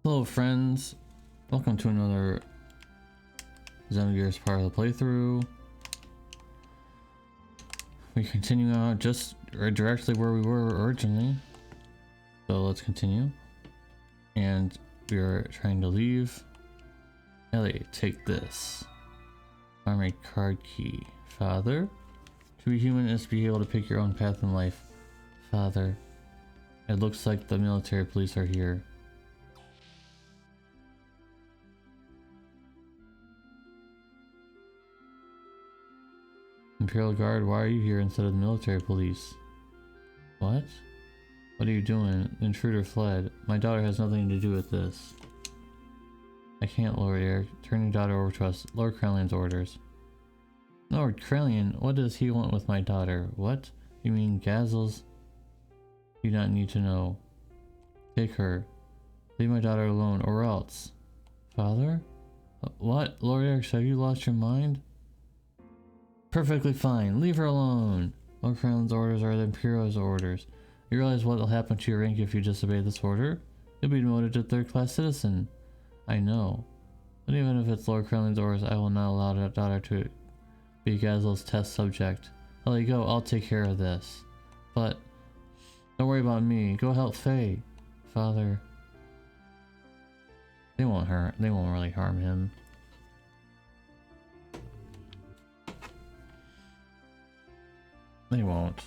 Hello friends, welcome to another Xenogears part of the playthrough. We continue on just directly where we were originally. So let's continue. And we are trying to leave. Ellie, take this. Armored card key. Father? To be human is to be able to pick your own path in life. Father. It looks like the military police are here. Imperial Guard, why are you here instead of the military police? What? What are you doing? The intruder fled. My daughter has nothing to do with this. I can't, Lord Eric. Turn your daughter over to us. Lord Krellian's orders. Lord Krellian? What does he want with my daughter? What? You mean Gazel's? You do not need to know. Take her. Leave my daughter alone, or else. Father? What? Lord Eric, have you lost your mind? Perfectly fine. Leave her alone. Lord Krellian's orders are the Imperial's orders. You realize what will happen to your rank if you disobey this order? You'll be demoted to third-class citizen. I know. But even if it's Lord Krellian's orders, I will not allow that daughter to be Gazel's test subject. I'll let you go. I'll take care of this. But don't worry about me. Go help Faye. Father. They won't really harm him. They won't.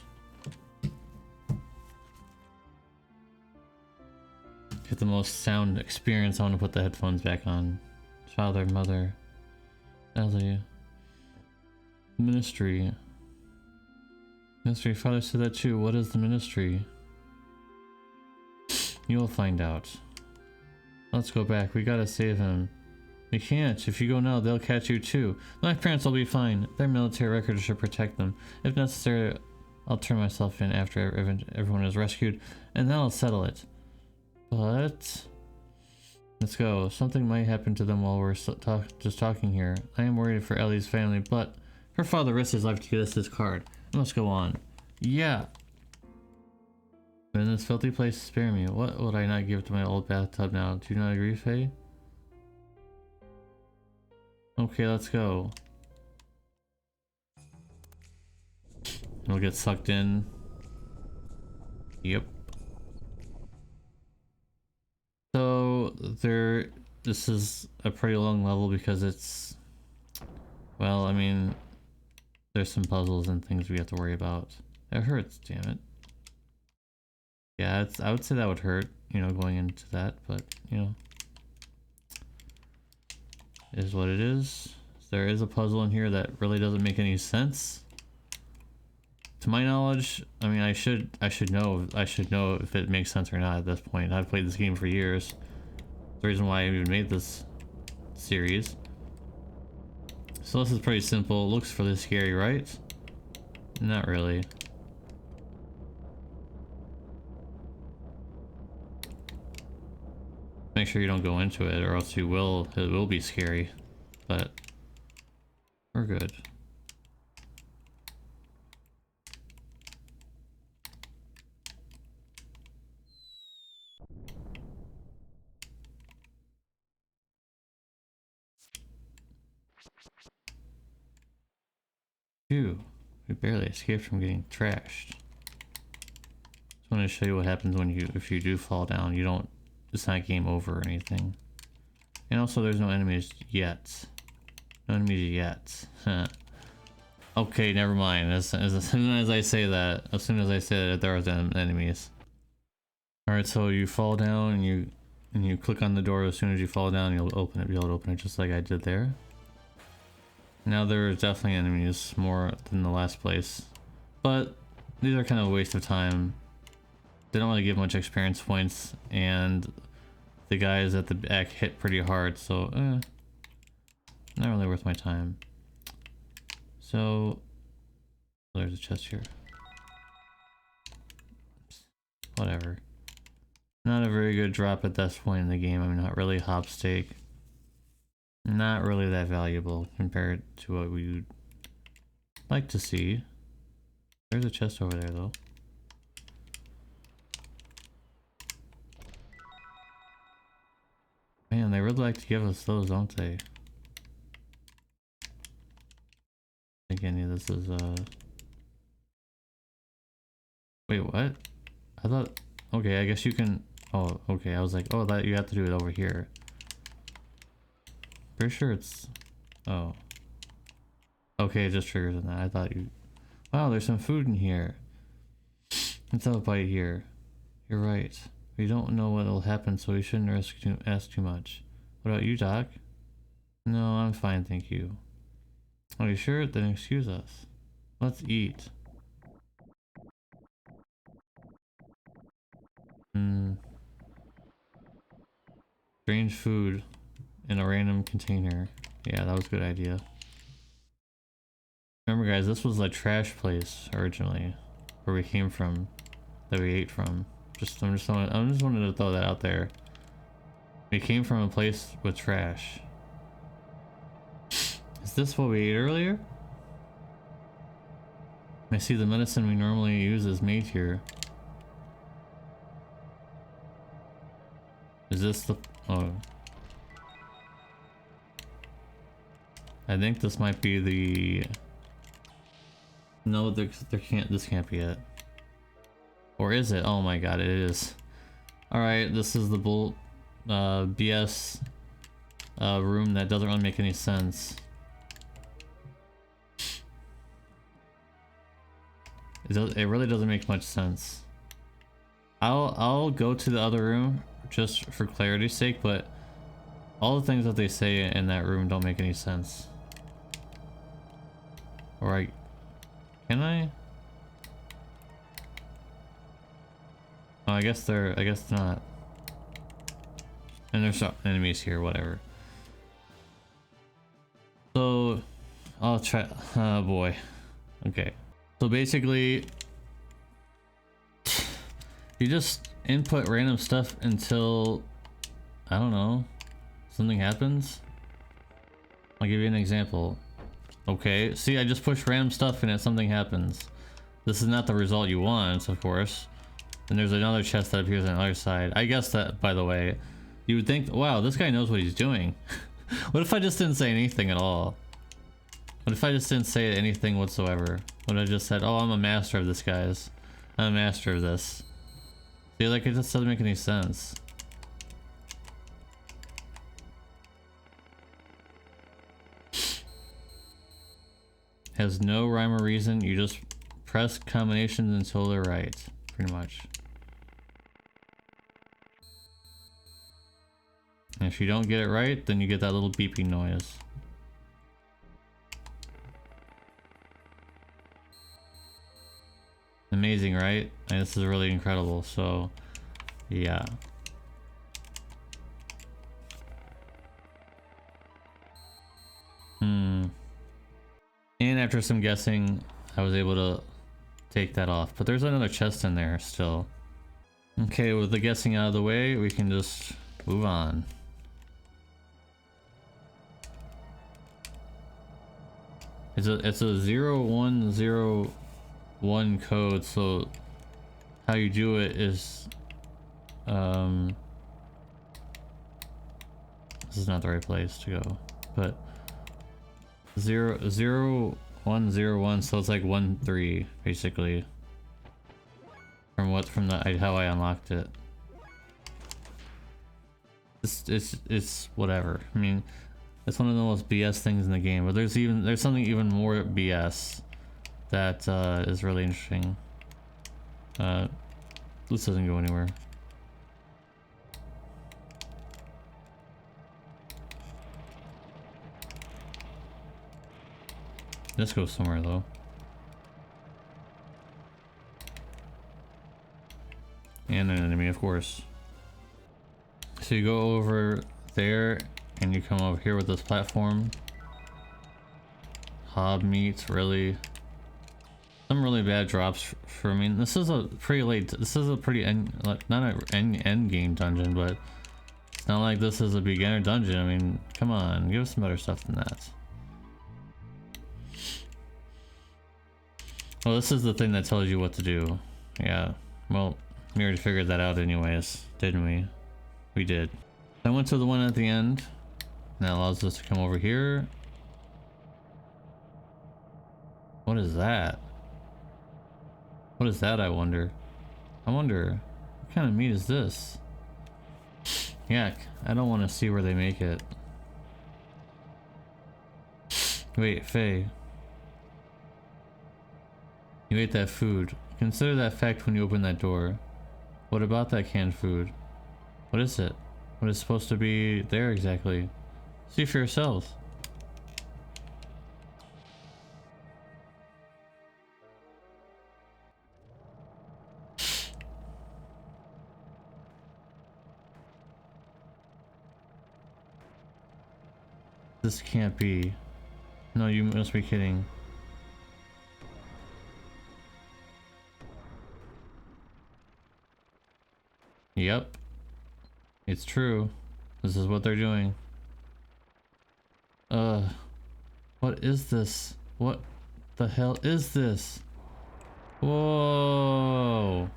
Get the most sound experience. I want to put the headphones back on. Father, mother, Ellie. Ministry. Ministry. Father said that too. What is the ministry? You will find out. Let's go back. We gotta save him. We can't. If you go now, they'll catch you too. My parents will be fine. Their military records should protect them. If necessary, I'll turn myself in after everyone is rescued, and then I'll settle it. But let's go. Something might happen to them while we're just talking here. I am worried for Ellie's family, but her father risked his life to get us this card. I must go on. Yeah. But in this filthy place, spare me. What would I not give to my old bathtub now? Do you not agree, Faye? Okay, let's go. We'll get sucked in. Yep. So this is a pretty long level because it's, well, I mean, there's some puzzles and things we have to worry about. It hurts, damn it. Yeah, I would say that would hurt, you know, going into that, but, you know, it is what it is. There is a puzzle in here that really doesn't make any sense. To my knowledge, I mean, I should know if it makes sense or not at this point. I've played this game for years. The reason why I even made this series. So this is pretty simple. It looks really scary, right? Not really. Make sure you don't go into it, or else it will be scary. But we're good. Phew, we barely escaped from getting trashed. Just want to show you what happens when if you do fall down. You don't, it's not game over or anything. And also there's no enemies yet. No enemies yet. Okay, never mind. As soon as I say that, there are enemies. Alright, so you fall down and you click on the door. As soon as you fall down, you'll be able to open it just like I did there. Now there are definitely enemies, more than the last place. But these are kind of a waste of time. They don't really give much experience points, and the guys at the back hit pretty hard, so not really worth my time. So there's a chest here. Whatever. Not a very good drop at this point in the game. I mean, not really hop stake. Not really that valuable compared to what we'd like to see. There's a chest over there though. Man, they really like to give us those, don't they? I think any of this is, Wait, what? I thought... Okay, I guess you can... Oh, okay, I was like, oh, that you have to do it over here. Pretty sure it's... Oh. Okay, it just triggers on that. I thought you... Wow, there's some food in here. Let's have a bite here. You're right. We don't know what will happen, so we shouldn't ask too much. What about you, Doc? No, I'm fine, thank you. Are you sure? Then excuse us. Let's eat. Strange food in a random container. Yeah, that was a good idea. Remember, guys, this was a trash place originally, where we came from, that we ate from. I just wanted to throw that out there. We came from a place with trash. Is this what we ate earlier? I see the medicine we normally use is made here. Is this the... Oh. I think this might be the... No, there can't... This can't be it. Or is it? Oh my god, it is. Alright, this is the BS room that doesn't really make any sense. It really doesn't make much sense. I'll go to the other room just for clarity's sake, but all the things that they say in that room don't make any sense. Or can I? Oh, I guess not. And there's some enemies here, whatever. So I'll try. Oh boy. Okay. So basically, you just input random stuff until, I don't know, something happens. I'll give you an example. Okay, see, I just push random stuff and something happens. This is not the result you want, of course. And there's another chest that appears on the other side. I guess that, by the way, you would think, wow, this guy knows what he's doing. What if I just didn't say anything at all? What if I just didn't say anything whatsoever? What if I just said, oh, I'm a master of this, guys. I'm a master of this. See, like, it just doesn't make any sense. Has no rhyme or reason. You just press combinations until they're right, pretty much. And if you don't get it right, then you get that little beeping noise. Amazing, right? And this is really incredible, so yeah. And after some guessing, I was able to take that off. But there's another chest in there still. Okay, with the guessing out of the way, we can just move on. It's a 0101 code, so how you do it is this is not the right place to go, but 0101, so it's like 13 basically from how I unlocked it. It's whatever. I mean, it's one of the most BS things in the game, but there's something even more BS that is really interesting. This doesn't go anywhere. This goes somewhere though. And an enemy, of course. So you go over there and you come over here with this platform. Hob meat, really. Some really bad drops for me. This is a pretty not an end game dungeon, but it's not like this is a beginner dungeon. I mean, come on, give us some better stuff than that. Well, this is the thing that tells you what to do. Yeah, well, we already figured that out anyways, didn't we? We did. I went to the one at the end. That allows us to come over here. What is that? What is that, I wonder? I wonder, what kind of meat is this? Yuck, I don't want to see where they make it. Wait, Faye. You ate that food. Consider that fact when you open that door. What about that canned food? What is it? What is supposed to be there exactly? See for yourselves. This can't be. No, you must be kidding. Yep. It's true. This is what they're doing. What is this? What the hell is this? Whoa.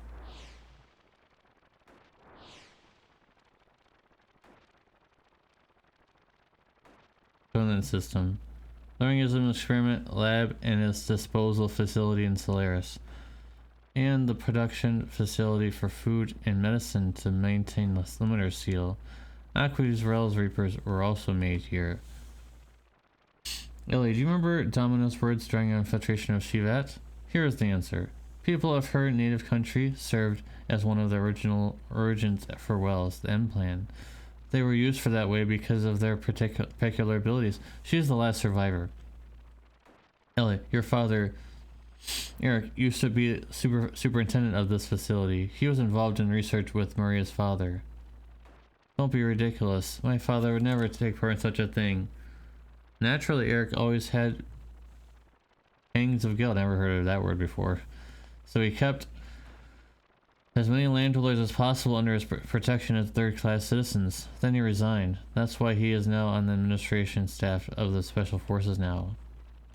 Soylent system. Learning is an experiment lab and its disposal facility in Solaris. And the production facility for food and medicine to maintain the limiter seal. Aqua's Rel's Reapers were also made here. Ellie, do you remember Domino's words during our infiltration of Shivat? Here is the answer. People of her native country served as one of the original origins for Wells, the M plan. They were used for that way because of their particular abilities. She is the last survivor. Ellie, your father, Eric, used to be superintendent of this facility. He was involved in research with Maria's father. Don't be ridiculous. My father would never take part in such a thing. Naturally, Eric always had pangs of guilt. Never heard of that word before. So he kept as many landholders as possible under his protection as third-class citizens. Then he resigned. That's why he is now on the administration staff of the Special Forces now.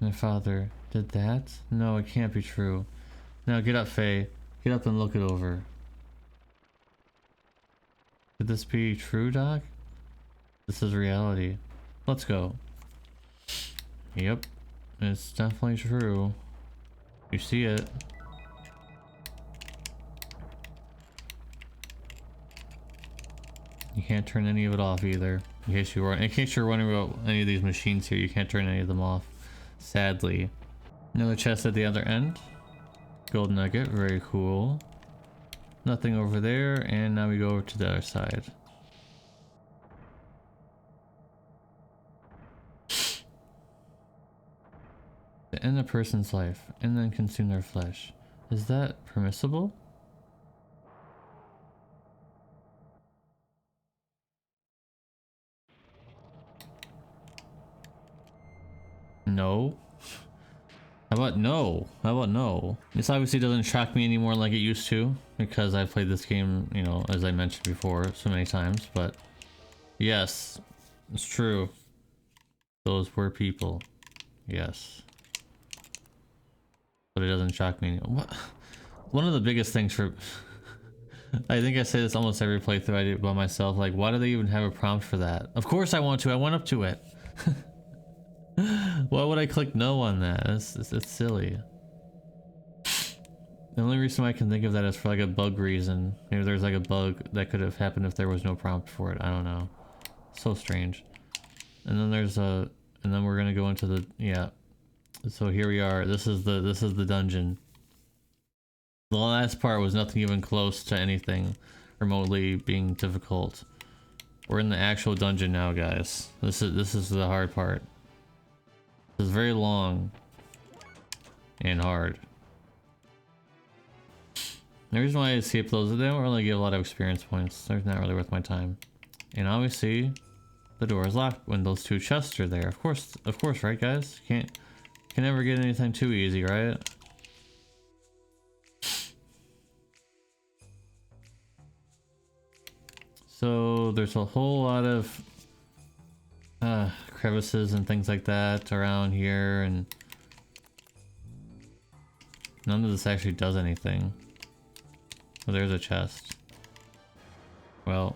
My father did that? No, it can't be true. Now get up, Faye. Get up and look it over. Could this be true, Doc? This is reality. Let's go. Yep, it's definitely true. You see it. You can't turn any of it off either. In case you're wondering about any of these machines here, you can't turn any of them off. Sadly. Another chest at the other end. Gold nugget, very cool. Nothing over there, and now we go over to the other side. To end a person's life and then consume their flesh. Is that permissible? No. How about no? How about no? This obviously doesn't shock me anymore like it used to, because I've played this game, you know, as I mentioned before so many times, but yes, it's true. Those were people. Yes. But it doesn't shock me anymore. One of the biggest things for... I think I say this almost every playthrough I do by myself, like, why do they even have a prompt for that? Of course I want to, I went up to it. Why would I click no on that? It's silly. The only reason I can think of that is for like a bug reason. Maybe there's like a bug that could have happened if there was no prompt for it. I don't know. So strange. And then there's a... And then we're gonna go into the... Yeah. So here we are. This is the dungeon. The last part was nothing even close to anything remotely being difficult. We're in the actual dungeon now, guys. This is the hard part. This is very long and hard. The reason why I escape those is they don't really give a lot of experience points. They're not really worth my time. And obviously, the door is locked when those two chests are there. Of course, right, guys? Can never get anything too easy, right? So there's a whole lot of crevices and things like that around here, and none of this actually does anything. Oh, there's a chest. Well,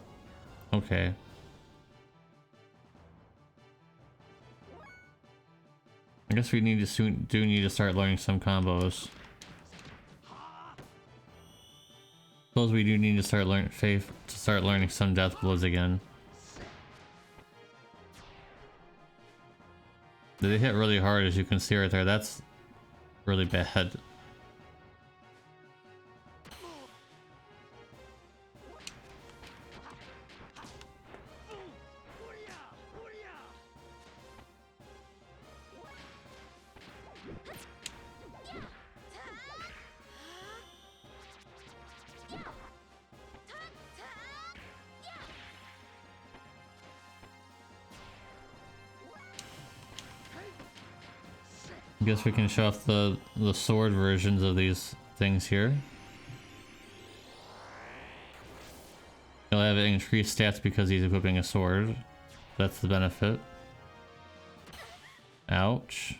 okay. guess we need to do need to start learning some combos. Suppose we do need to start learning some death blows again. They hit really hard, as you can see right there. That's really bad. I guess we can show off the sword versions of these things here. He'll have increased stats because he's equipping a sword. That's the benefit. Ouch.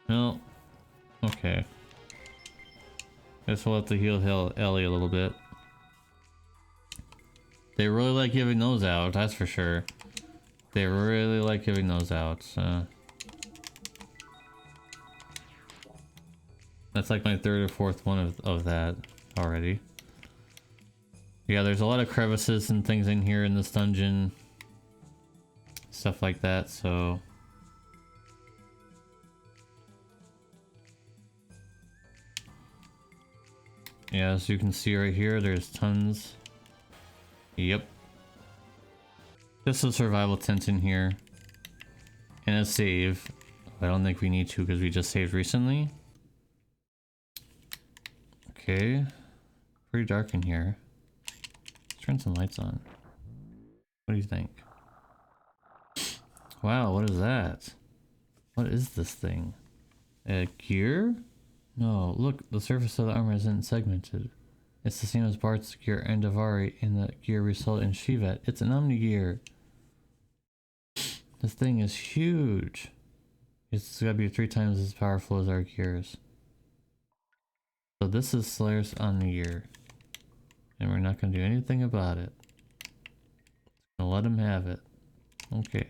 No. Okay. Guess we'll have to heal Ellie a little bit. They really like giving those out, that's for sure. They really like giving those out. That's like my third or fourth one of that already. Yeah, there's a lot of crevices and things in here in this dungeon. Stuff like that, so... Yeah, as you can see right here, there's tons. Yep. Just a survival tent in here. And a save. I don't think we need to because we just saved recently. Okay. Pretty dark in here. Let's turn some lights on. What do you think? Wow, what is that? What is this thing? A gear? No, look, the surface of the armor isn't segmented. It's the same as Bart's gear and Davari in the gear we saw in Shivet. It's an Omni gear. This thing is huge. It's gotta be 3 times as powerful as our gears. So this is Slayer's Omni gear. And we're not gonna do anything about it. Gonna let him have it. Okay.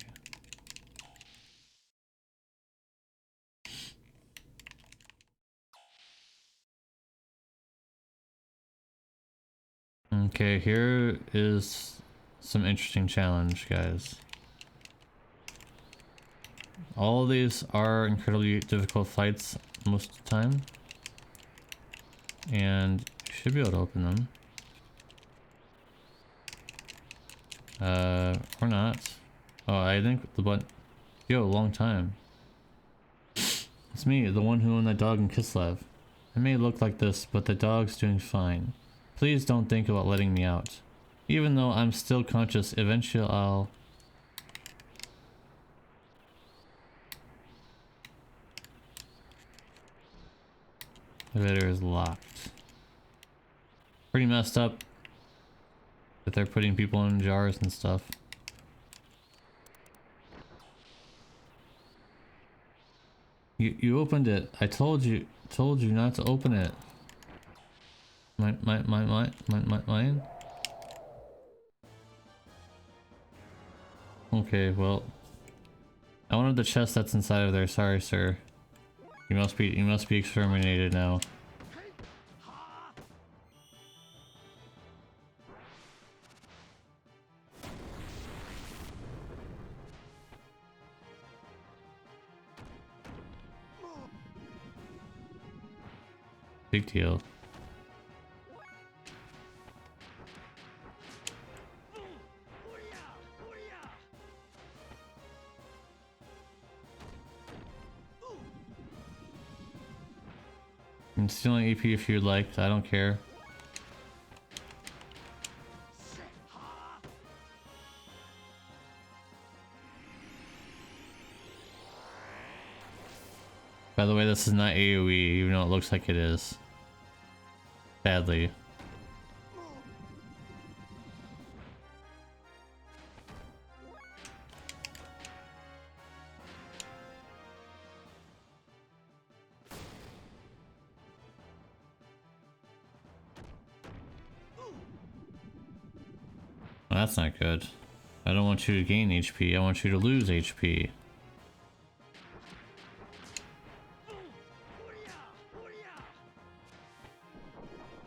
Okay, here is some interesting challenge, guys. All of these are incredibly difficult fights most of the time. And you should be able to open them. Or not. Oh, I think the button... Yo, long time. It's me, the one who owned that dog in Kislev. I may look like this, but the dog's doing fine. Please don't think about letting me out. Even though I'm still conscious, eventually I'll... The elevator is locked. Pretty messed up that they're putting people in jars and stuff. You opened it. I told you not to open it. Mine? Okay, well, I wanted the chest that's inside of there. Sorry, sir. You must be exterminated now. Big deal. You can steal an EP if you'd like, I don't care. By the way, this is not AoE, even though it looks like it is. Sadly. Well, that's not good. I don't want you to gain HP, I want you to lose HP.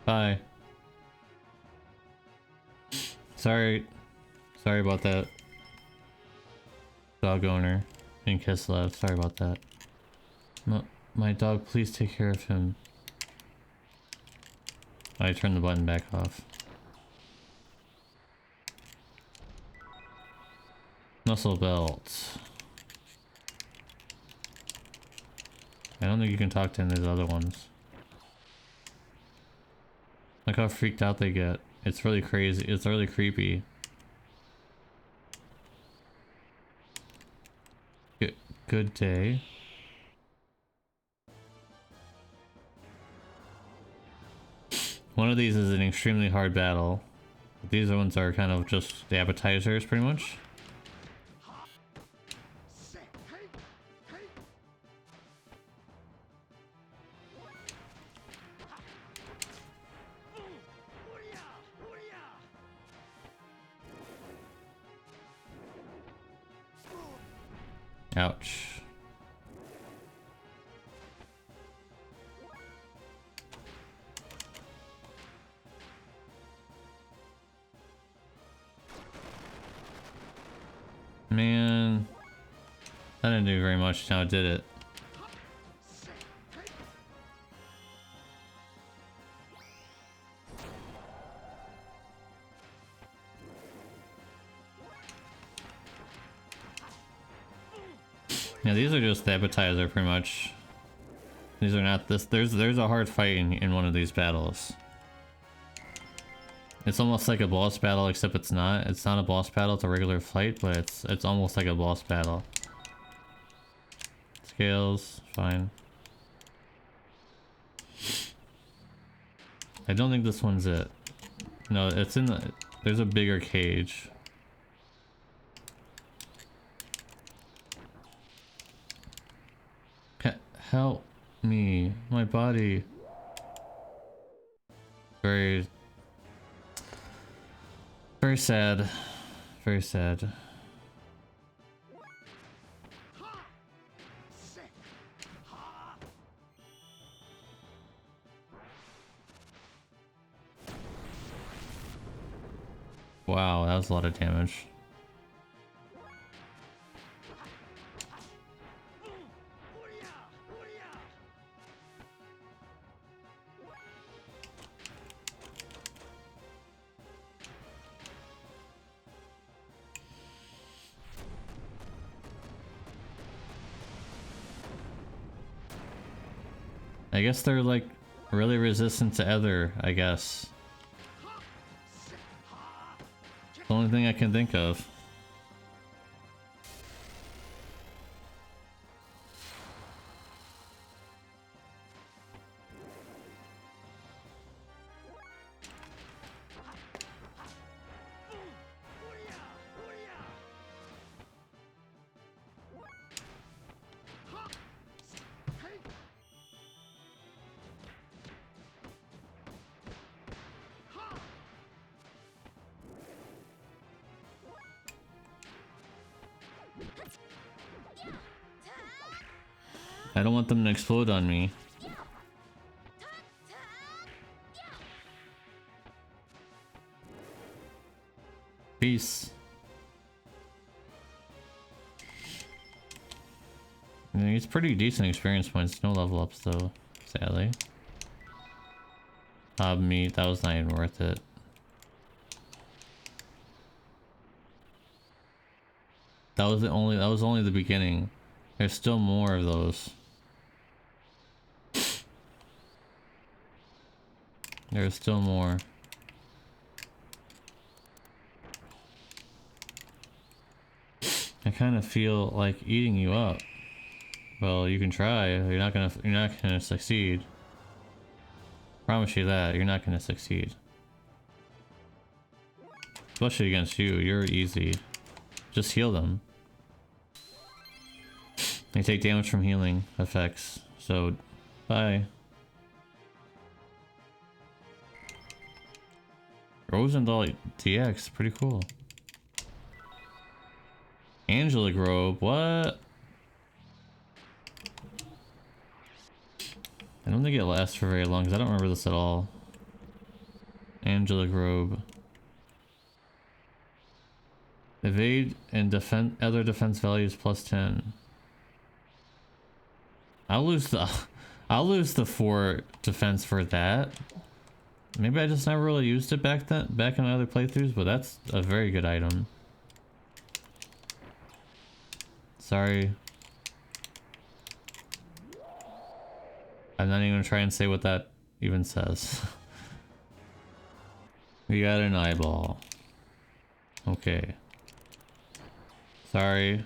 Bye. Sorry about that. Dog owner and Kislev, sorry about that. My dog, please take care of him. I turned the button back off. Muscle belt. I don't think you can talk to any of these other ones. Look how freaked out they get. It's really crazy. It's really creepy. Good day. One of these is an extremely hard battle. These ones are kind of just the appetizers, pretty much. Ouch. Man, that didn't do very much. Now it did it. Yeah, these are just the appetizer, pretty much. These are not this. There's a hard fight in one of these battles. It's almost like a boss battle, except it's not. It's not a boss battle. It's a regular fight, but it's almost like a boss battle. Scales, fine. I don't think this one's it. No, it's in the. There's a bigger cage. Help me, my body. Very sad. Very sad. Wow, that was a lot of damage. I guess they're like really resistant to Ether, I guess. The only thing I can think of. I don't want them to explode on me. Peace. I mean, it's pretty decent experience points. No level ups though, sadly. Hob meat, that was not even worth it. That was only the beginning. There's still more of those. There's still more. I kind of feel like eating you up. Well, you can try. You're not gonna succeed. Promise you that. You're not gonna succeed. Especially against you. You're easy. Just heal them. They take damage from healing effects. So, bye. Rosendahl DX, pretty cool. Angelic robe, what? I don't think it lasts for very long because I don't remember this at all. Angelic robe. Evade and defend other defense values plus 10. I'll lose the 4 defense for that. Maybe I just never really used it back in other playthroughs, but that's a very good item. Sorry. I'm not even gonna try and say what that even says. We got an eyeball. Okay. Sorry.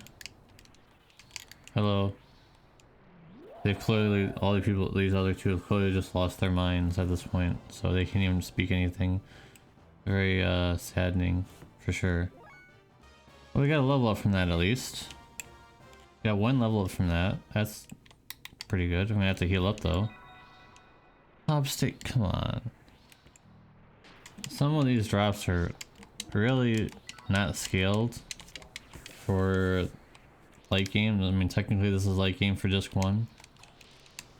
Hello. They've clearly, all the people, these other two have clearly just lost their minds at this point, so they can't even speak anything. Very saddening, for sure. Well, we got a level up from that at least. Got 1 level up from that. That's pretty good. I'm gonna have to heal up though. Top stick, come on. Some of these drops are really not scaled for late game. I mean, technically this is late game for disc 1.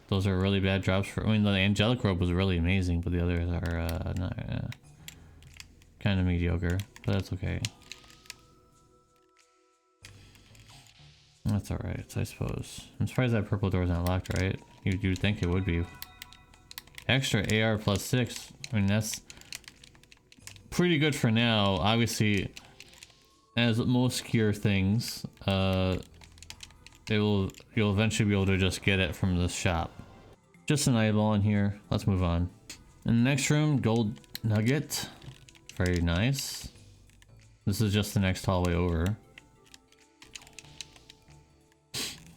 Those are really bad drops for, I mean, the angelic robe was really amazing, but the others are not kind of mediocre, but that's okay. That's alright, I suppose. I'm surprised that purple door's not locked, right? You'd think it would be. Extra AR plus 6. I mean, that's pretty good for now. Obviously, as most gear things, you'll eventually be able to just get it from this shop. Just an eyeball in here. Let's move on. In the next room, gold nugget. Very nice. This is just the next hallway over.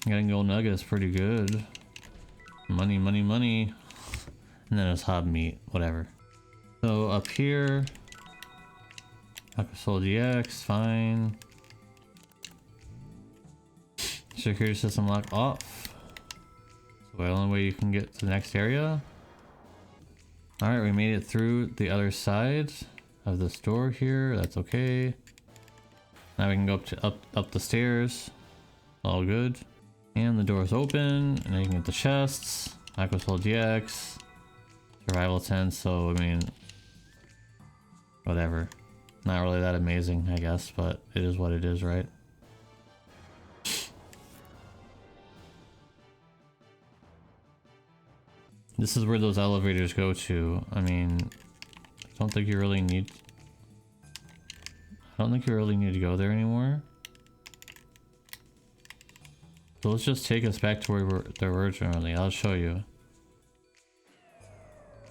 Getting gold nugget is pretty good. Money, money, money. And then it's hob meat, whatever. So up here, Aquasol DX, fine. Security system lock off. So the only way you can get to the next area. Alright, we made it through the other side of this door here. That's okay. Now we can go up the stairs. All good. And the door's open, and you can get the chests. Aquasol DX. Survival 10, so I mean, whatever. Not really that amazing, I guess, but it is what it is, right? This is where those elevators go to. I mean, I don't think you really need to go there anymore. So let's just take us back to where they were originally. I'll show you.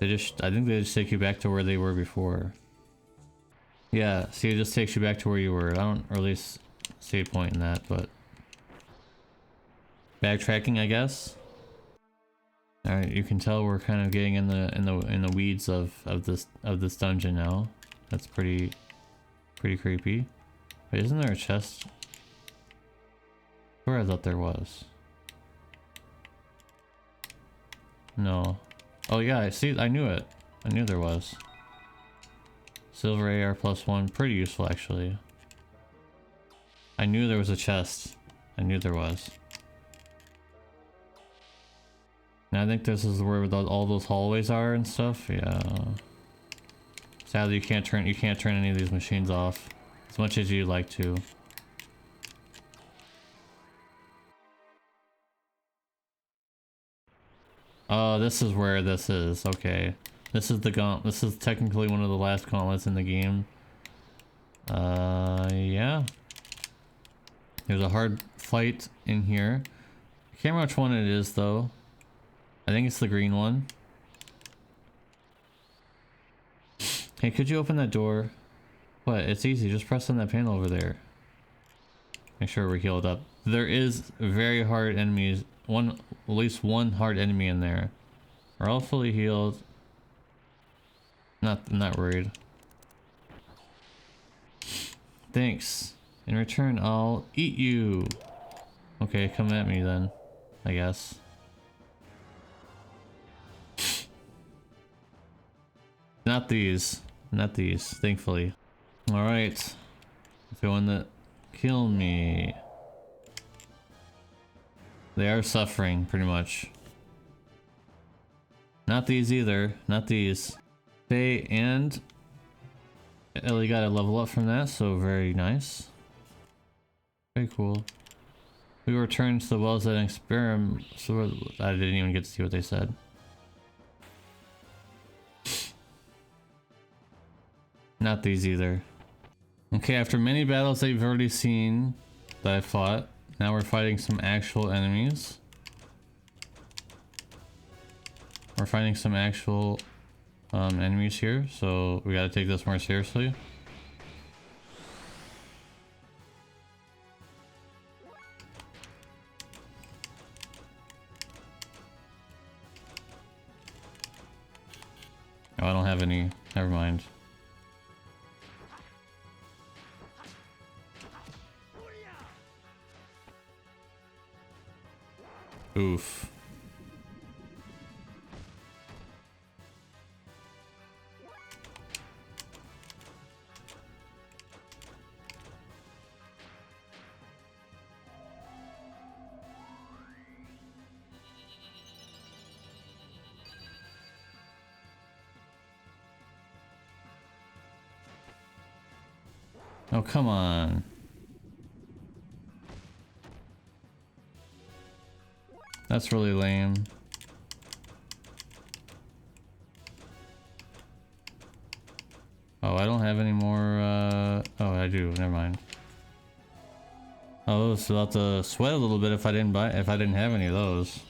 I think they just take you back to where they were before. Yeah, see, it just takes you back to where you were. I don't really see a point in that, but backtracking, I guess. All right, you can tell we're kind of getting in the weeds of this dungeon now. That's pretty creepy. Wait, isn't there a chest? Where I thought there was. No. Oh yeah, see, I knew it. I knew there was. Silver AR plus 1, pretty useful actually. I knew there was a chest. I knew there was. And I think this is where all those hallways are and stuff. Yeah. Sadly, you can't turn any of these machines off as much as you'd like to. Oh, this is where this is. Okay. This is the this is technically one of the last gauntlets in the game. Yeah. There's a hard fight in here. I can't remember which one it is though. I think it's the green one. Hey, could you open that door? What? It's easy. Just press on that panel over there. Make sure we're healed up. There is very hard enemies. At least one hard enemy in there. We're all fully healed. I'm not worried. Thanks. In return, I'll eat you. Okay, come at me then, I guess. Not these. Not these, thankfully. Alright. The one that killed me. They are suffering, pretty much. Not these either. Not these. Okay, and Ellie got a level up from that, so very nice. Very cool. We return to the wells that experiment. So I didn't even get to see what they said. Not these either. Okay, after many battles that you've already seen that I fought, now we're fighting some actual enemies. We're fighting some actual enemies here, so we gotta take this more seriously. Oh, I don't have any. Never mind. Oof. Oh, come on. That's really lame. Oh, I don't have any more, oh, I do. Never mind. Oh, so I'll have to sweat a little bit if I didn't have any of those.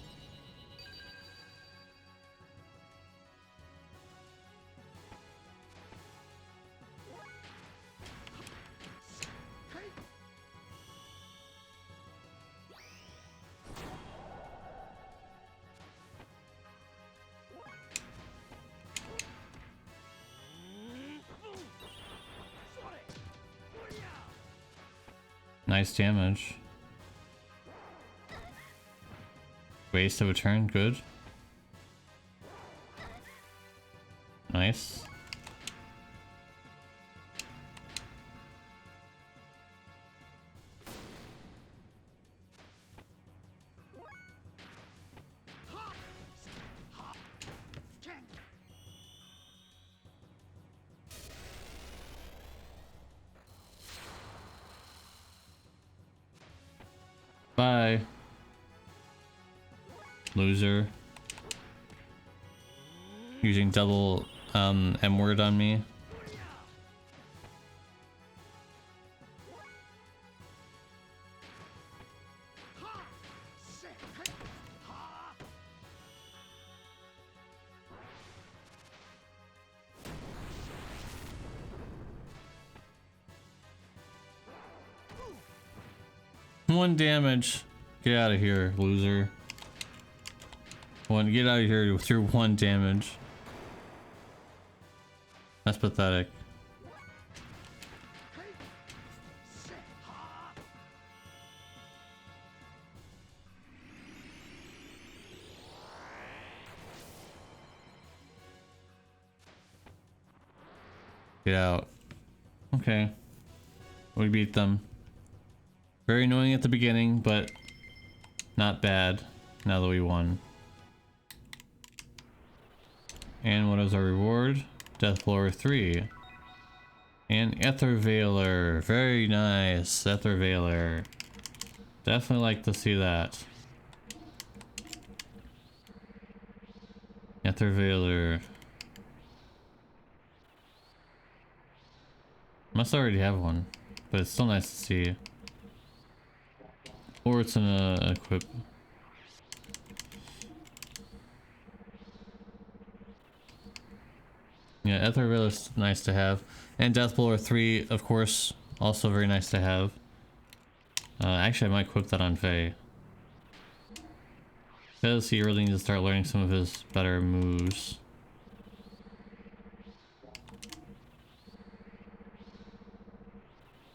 Nice damage. Waste of a turn, good. Nice. Bye. Loser. Using double M word on me. One damage. Get out of here, loser. Get out of here with your one damage. That's pathetic. Get out. Okay. We beat them. Very annoying at the beginning, but not bad now that we won. And what is our reward? Death Blower 3. And Ether Veiler. Very nice. Ether Veiler. Definitely like to see that. Ether Veiler. Must already have one, but it's still nice to see. Or it's in a equip. Yeah, Ether Veil is nice to have. And Death Blower 3, of course, also very nice to have. Actually, I might equip that on Faye. Because he really needs to start learning some of his better moves.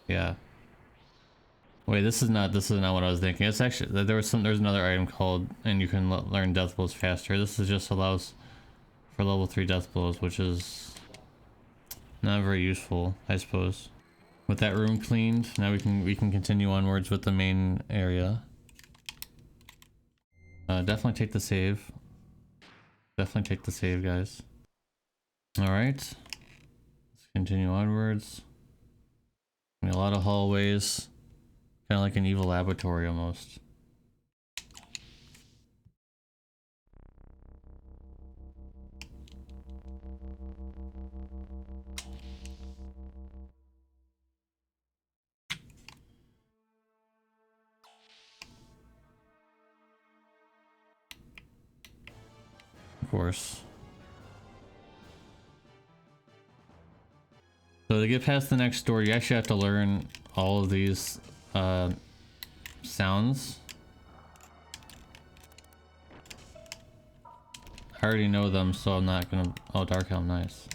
Yeah. Wait, this is not what I was thinking. It's actually there's another item called, and you can learn death blows faster. This is just allows for level 3 death blows, which is not very useful, I suppose. With that room cleaned, now we can continue onwards with the main area. Definitely take the save. Definitely take the save, guys. Alright. Let's continue onwards. I mean, a lot of hallways. Kind of like an evil laboratory almost. Of course. So to get past the next door, you actually have to learn all of these sounds. I already know them, so I'm not gonna... Oh, Dark Helm, nice.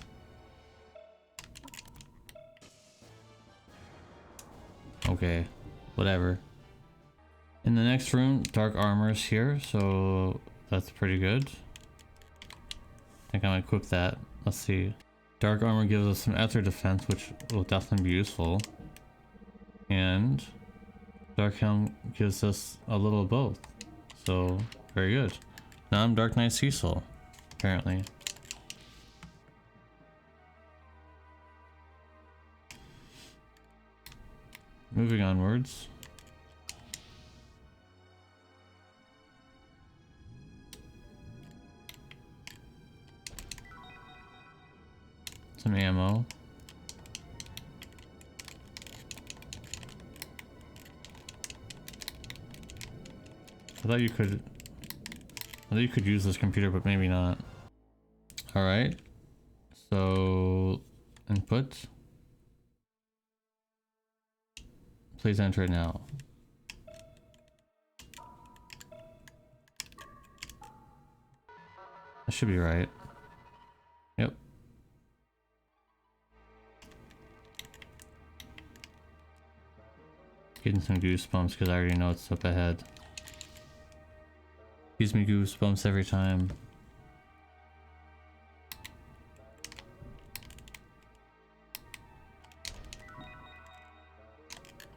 Okay, whatever. In the next room, Dark Armor's here, so that's pretty good. I think I'm gonna equip that. Let's see. Dark Armor gives us some Ether defense, which will definitely be useful. And Dark Helm gives us a little of both. So, very good. Now I'm Dark Knight Cecil, apparently. Moving onwards. Some ammo. I thought you could use this computer, but maybe not. Alright. So input. Please enter it now. That should be right. Yep. Getting some goosebumps because I already know it's up ahead. Gives me goosebumps every time.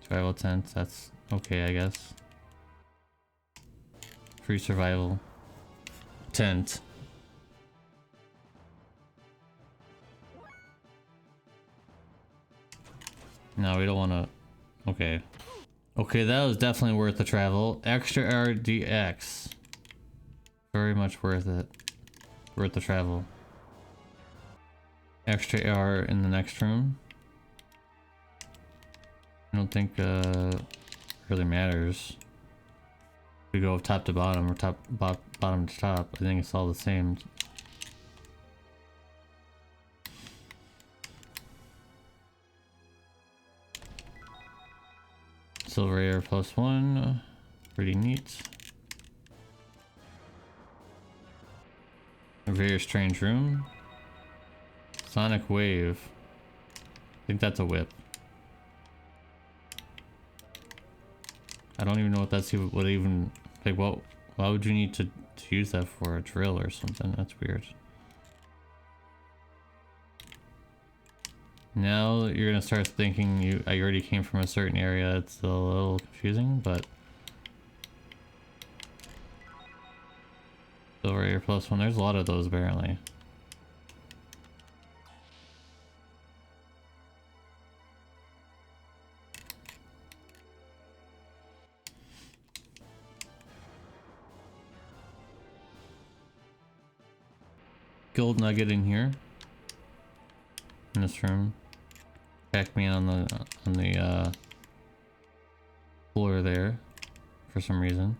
Survival tent, that's okay, I guess. Free survival tent. No, we don't want to. Okay. Okay, that was definitely worth the travel. Extra RDX. Very much worth it. Worth the travel. Extra AR in the next room. I don't think really matters. We go top to bottom or bottom to top. I think it's all the same. Silver AR +1. Pretty neat. A very strange room. Sonic Wave. I think that's a whip. I don't even know what that's even, what even, like, what, why would you need to use that for? A drill or something? That's weird. Now you're gonna start thinking I already came from a certain area. It's a little confusing, but Silver AR +1. There's a lot of those apparently. Gold nugget in here. In this room. Pack me on the floor there for some reason.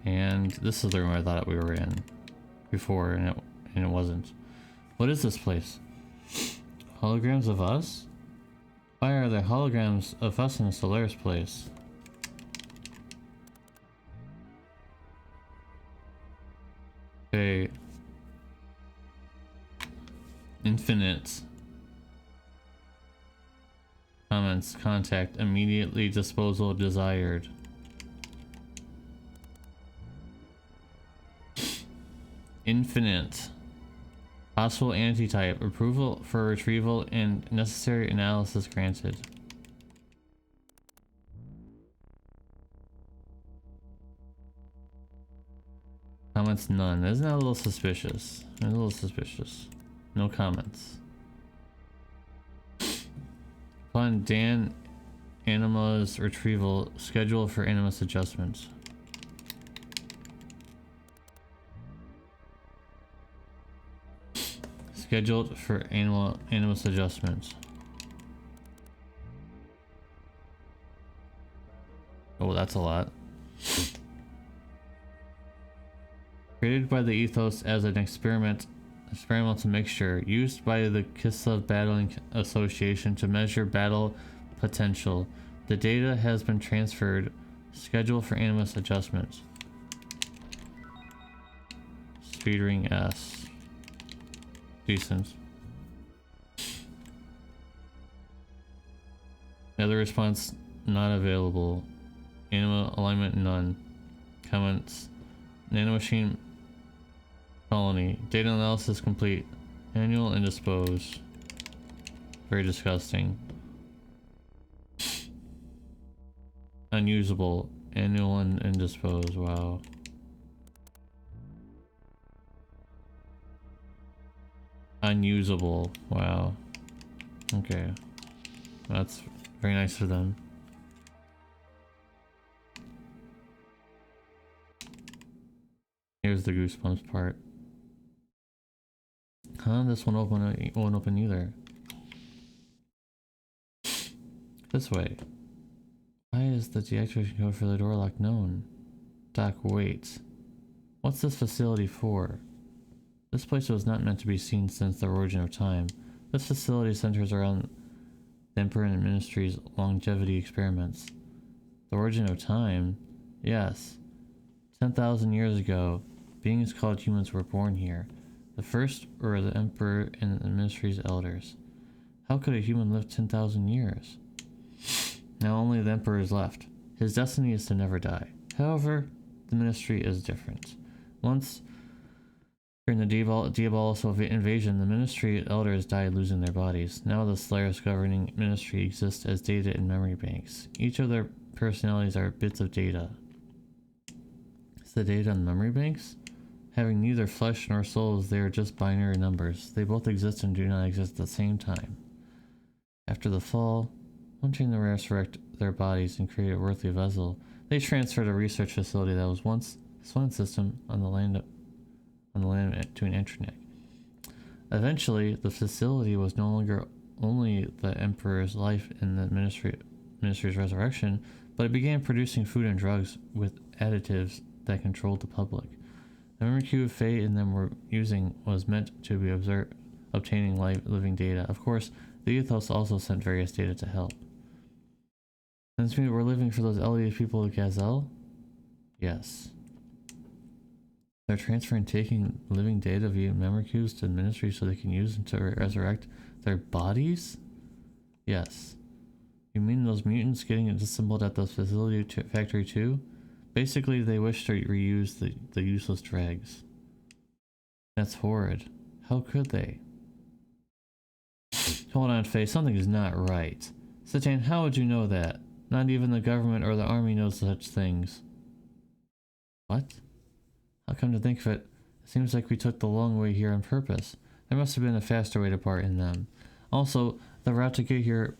And this is the room I thought we were in before, and it wasn't. What is this place? Holograms of us? Why are there holograms of us in the Solaris place? Okay. Infinite. Comments. Contact. Immediately disposal desired. Infinite. Possible antitype. Approval for retrieval and necessary analysis granted. Comments none. Isn't that a little suspicious? A little suspicious. No comments. Upon Dan Anima's retrieval, schedule for animus adjustments. Scheduled for animus adjustments. Oh, that's a lot. Created by the ethos as an experimental mixture used by the Kislev Battling Association to measure battle potential. The data has been transferred. Schedule for animus adjustments. Speedring S. Decent. Other response not available. Anima alignment none. Comments. Nanomachine colony. Data analysis complete. Annual indispose. Very disgusting. Unusable. Annual and indispose. Wow. Unusable. Wow. Okay. That's very nice of them. Here's the goosebumps part. Huh? This one won't open either. This way. Why is the deactivation code for the door lock known? Doc, wait. What's this facility for? This place was not meant to be seen since the origin of time. This facility centers around the Emperor and Ministry's longevity experiments. The origin of time? Yes. 10,000 years ago, beings called humans were born here. The first were the Emperor and the Ministry's elders. How could a human live 10,000 years? Now only the Emperor is left. His destiny is to never die. However, the Ministry is different. Once, during the Diabolical invasion, the Ministry elders died losing their bodies. Now the Slayer's governing Ministry exists as data in memory banks. Each of their personalities are bits of data. Is the data in memory banks? Having neither flesh nor souls, they are just binary numbers. They both exist and do not exist at the same time. After the fall, wanting to resurrect their bodies and create a worthy vessel, they transferred a research facility that was once a Soylent system on the land to an intranet. Eventually, the facility was no longer only the Emperor's life and the Ministry's resurrection, but it began producing food and drugs with additives that controlled the public. The memory cube Faye and them were using was meant to be obtaining living data. Of course, the ethos also sent various data to help. Since we were living for those elderly people of Gazelle? Yes. They're transferring taking living data via memory cubes to the Ministry so they can use them to resurrect their bodies? Yes. You mean those mutants getting it disassembled at the facility factory too? Basically, they wish to reuse the useless dregs. That's horrid. How could they? Hold on, Faye. Something is not right. Satan, how would you know that? Not even the government or the army knows such things. What? How come to think of it, it seems like we took the long way here on purpose. There must have been a faster way to part in them. Also, the route to get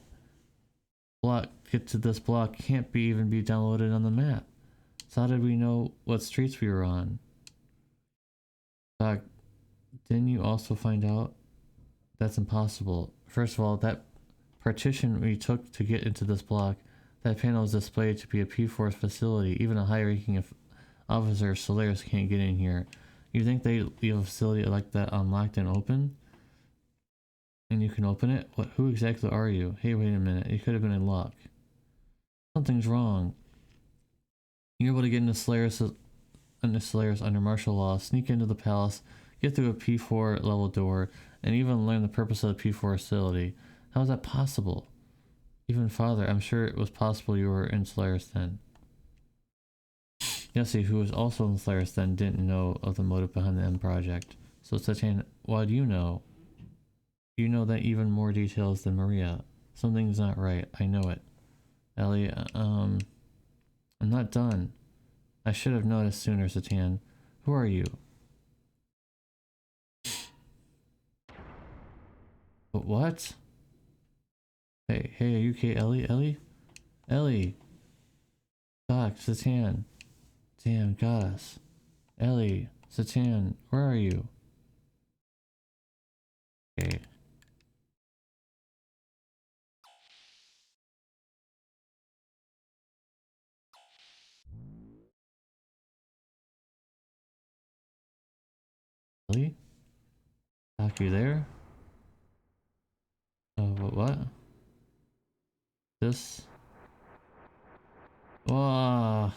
to this block can't even be downloaded on the map. So how did we know what streets we were on? Doc, didn't you also find out? That's impossible. First of all, that partition we took to get into this block, that panel is displayed to be a P4 facility. Even a high-ranking officer of Solaris can't get in here. You think they leave a facility like that unlocked and open? And you can open it? What? Who exactly are you? Hey, wait a minute. You could have been in luck. Something's wrong. You're able to get into Solaris under martial law, sneak into the palace, get through a P4 level door, and even learn the purpose of the P4 facility. How is that possible? Even farther, I'm sure it was possible you were in Solaris then. Yessie, who was also in Solaris then, didn't know of the motive behind the M project. So Satan, what do you know? You know that even more details than Maria. Something's not right. I know it. Ellie, I'm not done. I should have noticed sooner, Satan. Who are you? But what? Hey, are you okay, Ellie? Ellie! Doc, Satan. Damn, got us. Ellie, Satan, where are you? Okay. Ellie? Doc, you there? Oh, what? This? Whoa!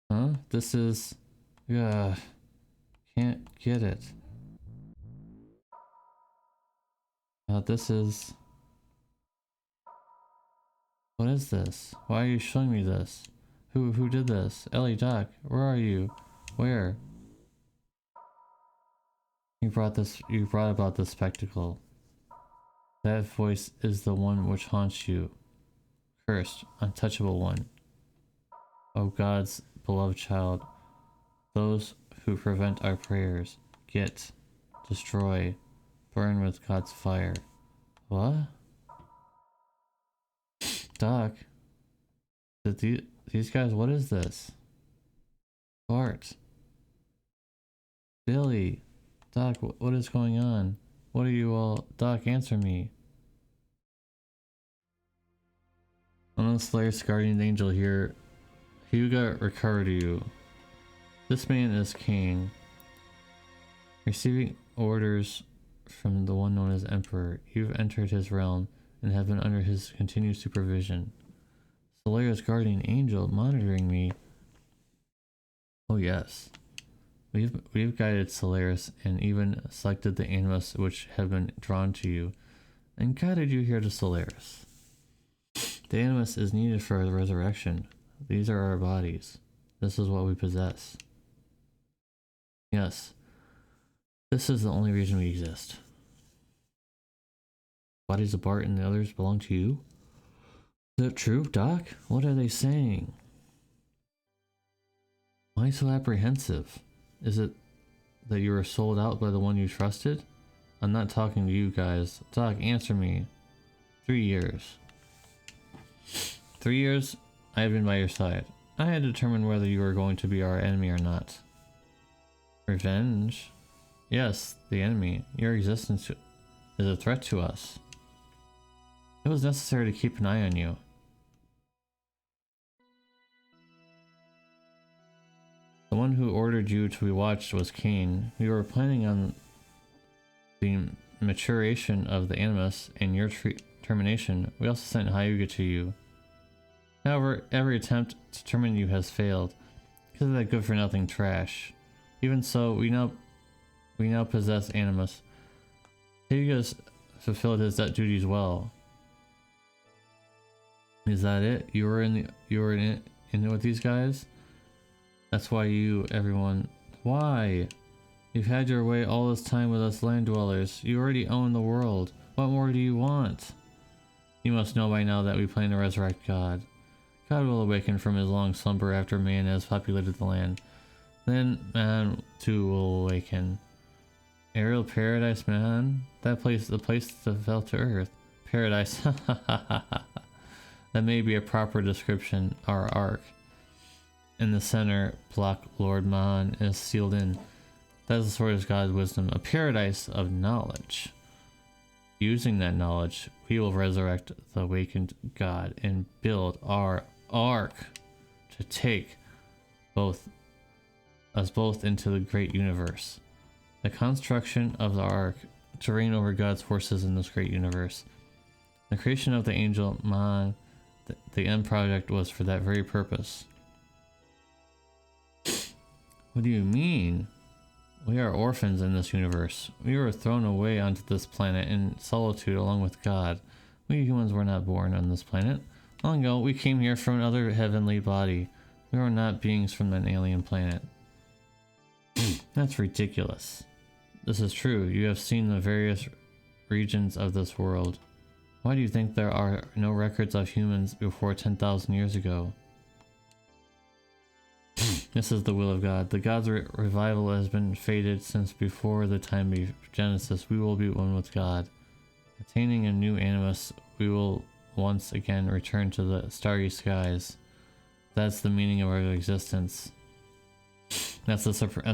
Huh? This is... can't get it. This is... What is this? Why are you showing me this? Who did this? Ellie, Doc, where are you? Where? You brought about this spectacle. That voice is the one which haunts you. Cursed, untouchable one. O God's beloved child, those who prevent our prayers, destroy, burn with God's fire. What? Doc, these guys, what is this? Bart. Billy. Doc, what is going on? What are you all... Doc, answer me. Unless Slayer's guardian angel here, Hugo recovered you. This man is Cain. Receiving orders from the one known as Emperor, you've entered his realm and have been under his continued supervision. Slayer's guardian angel monitoring me. Oh yes. We've guided Solaris and even selected the animus which have been drawn to you and guided you here to Solaris. The animus is needed for the resurrection. These are our bodies. This is what we possess. Yes, this is the only reason we exist. Bodies of Bart and the others belong to you? Is that true, Doc? What are they saying? Why so apprehensive? Is it that you were sold out by the one you trusted? I'm not talking to you guys. Doc, answer me. 3 years. 3 years, I have been by your side. I had determined whether you were going to be our enemy or not. Revenge? Yes, the enemy. Your existence is a threat to us. It was necessary to keep an eye on you. The one who ordered you to be watched was Cain. We were planning on the maturation of the animus and your termination. We also sent Hyuga to you. However, every attempt to terminate you has failed because of that good-for-nothing trash. Even so, we now possess animus. Hyuga's fulfilled his duties well. Is that it? You were in it with these guys? That's why everyone... Why? You've had your way all this time with us land dwellers. You already own the world. What more do you want? You must know by now that we plan to resurrect God. God will awaken from his long slumber after man has populated the land. Then man too will awaken. Aerial paradise, man? The place that fell to earth. Paradise. That may be a proper description. Our ark. In the center block, Lord Mahan is sealed in. That is the source of God's wisdom, a paradise of knowledge. Using that knowledge, we will resurrect the awakened God and build our ark to take us both into the great universe. The construction of the ark to reign over God's forces in this great universe. The creation of the angel Mahan, the end project, was for that very purpose. What do you mean? We are orphans in this universe. We were thrown away onto this planet in solitude along with God. We humans were not born on this planet. Long ago, we came here from another heavenly body. We are not beings from an alien planet. That's ridiculous. This is true. You have seen the various regions of this world. Why do you think there are no records of humans before 10,000 years ago? This is the will of God. The God's revival has been fated since before the time of Genesis. We will be one with God. Attaining a new animus, we will once again return to the starry skies. That's the meaning of our existence. That's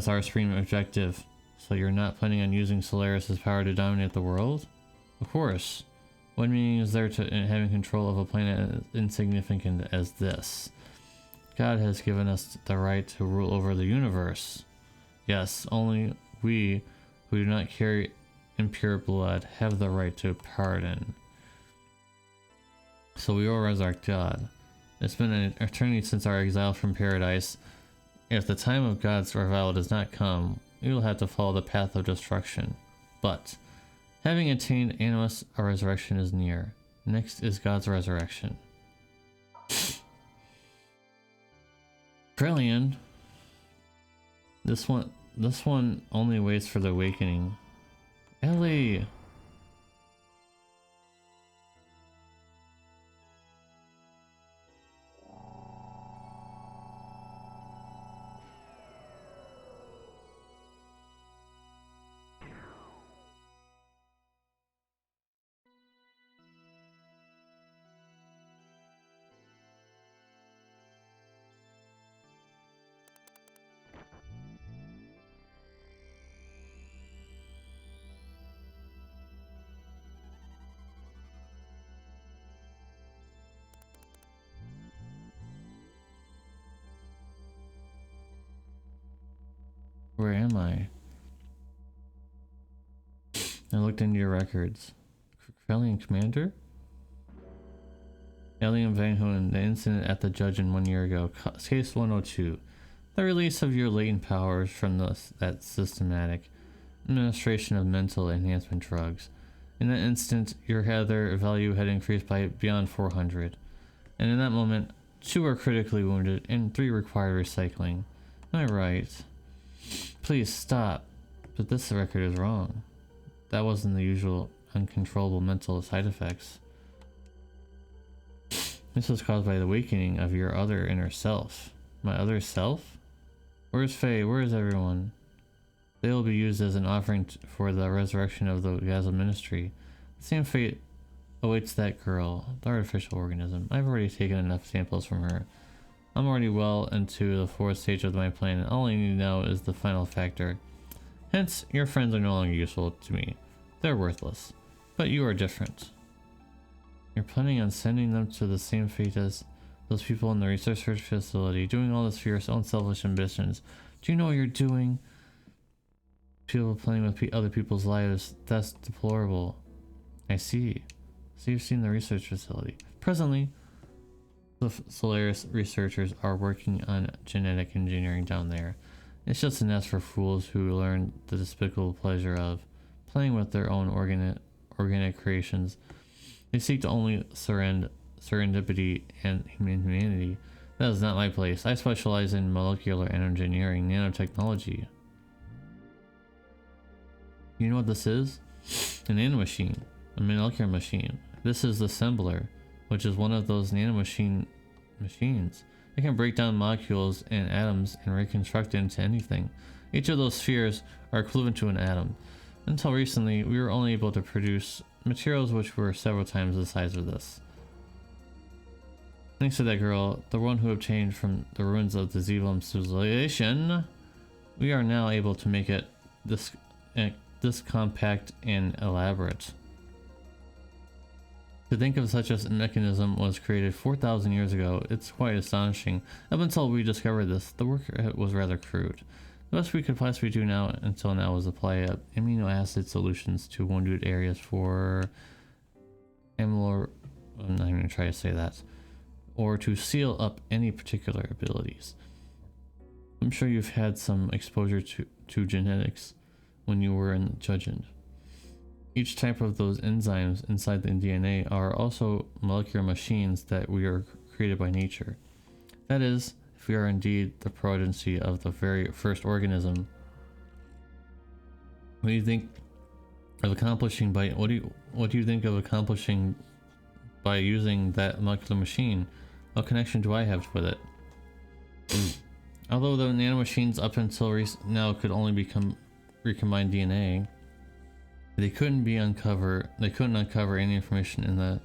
our supreme objective. So you're not planning on using Solaris' power to dominate the world? Of course. What meaning is there to having control of a planet as insignificant as this? God has given us the right to rule over the universe. Yes, only we, who do not carry impure blood, have the right to pardon. So we will resurrect God. It's been an eternity since our exile from paradise. If the time of God's revival does not come, we will have to follow the path of destruction. But, having attained animus, our resurrection is near. Next is God's resurrection. Trillion. This one only waits for the awakening. Ellie. Where am I? I looked into your records. Krellian Commander? Alien Van Hoen, the incident at the Judgment 1 year ago. Case 102. The release of your latent powers from that systematic administration of mental enhancement drugs. In that instant, your Heather value had increased by beyond 400. And in that moment, 2 were critically wounded and 3 required recycling. Am I right? Please stop. But this record is wrong. That wasn't the usual uncontrollable mental side effects. This was caused by the awakening of your other inner self. My other self? Where's Faye? Where is everyone? They will be used as an offering for the resurrection of the Gaza ministry. The same fate awaits that girl, the artificial organism. I've already taken enough samples from her. I'm already well into the 4th stage of my plan, and all I need now is the final factor. Hence, your friends are no longer useful to me. They're worthless. But you are different. You're planning on sending them to the same fate as those people in the research facility, doing all this for your own selfish ambitions. Do you know what you're doing? People playing with other people's lives, that's deplorable. I see. So you've seen the research facility. Presently, the Solaris researchers are working on genetic engineering down there. It's just a nest for fools who learn the despicable pleasure of playing with their own organic creations. They seek to only serendipity and humanity. That is not my place. I specialize in molecular engineering, nanotechnology. You know what this is? A nanomachine. A molecular machine. This is the assembler, which is one of those machines. It can break down molecules and atoms and reconstruct it into anything. Each of those spheres are equivalent to an atom. Until recently, we were only able to produce materials which were several times the size of this. Thanks to that girl, the one who obtained from the ruins of the Zevlum civilization, we are now able to make it this compact and elaborate. To think of such a mechanism was created 4,000 years ago, it's quite astonishing. Up until we discovered this, the work was rather crude. The best we could possibly do until now was apply amino acid solutions to wounded areas for amyloid. I'm not even going to try to say that. Or to seal up any particular abilities. I'm sure you've had some exposure to genetics when you were in Judgment. Each type of those enzymes inside the DNA are also molecular machines that we are created by nature. That is, if we are indeed the progeny of the very first organism. What do you think of accomplishing by what do you think of accomplishing by using that molecular machine? What connection do I have with it? Although the nanomachines up until now could only recombine DNA, they couldn't uncover any information in the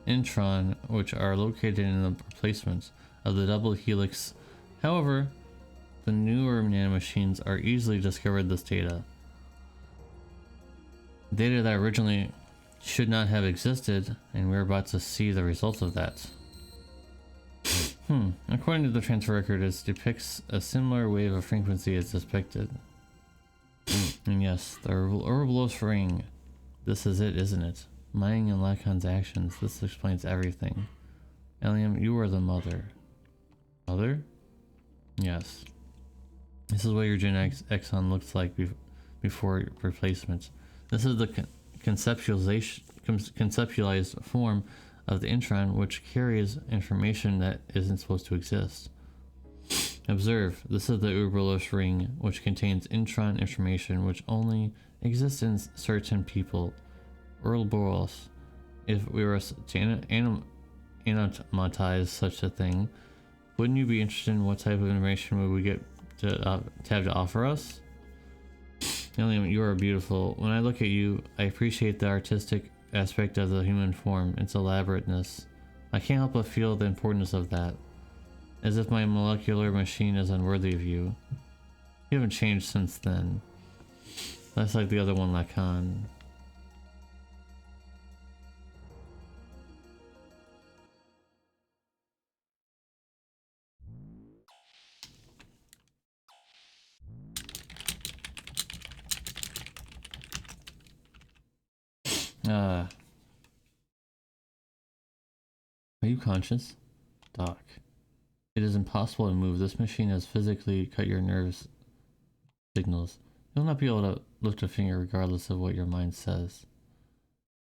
intron, which are located in the replacements of the double helix. However, the newer nanomachines are easily discovered this data. Data that originally should not have existed, and we're about to see the results of that. According to the transfer record, it depicts a similar wave of frequency as expected. And yes, the Ouroboros ring. This is it, isn't it? Mining and Lacan's actions. This explains everything. Eliam, you are the mother. Mother? Yes. This is what your Gen X exon looks like before replacement. This is the conceptualized form of the intron, which carries information that isn't supposed to exist. Observe, this is the Ouroboros ring, which contains intron information which only exists in certain people. Ouroboros. If we were to anatomize such a thing, wouldn't you be interested in what type of information would we get to have to offer us? Eliam, you are beautiful. When I look at you, I appreciate the artistic aspect of the human form, its elaborateness. I can't help but feel the importance of that. As if my molecular machine is unworthy of you. You haven't changed since then. That's like the other one, Lacan. Are you conscious? Doc. It is impossible to move. This machine has physically cut your nerves signals. You'll not be able to lift a finger regardless of what your mind says.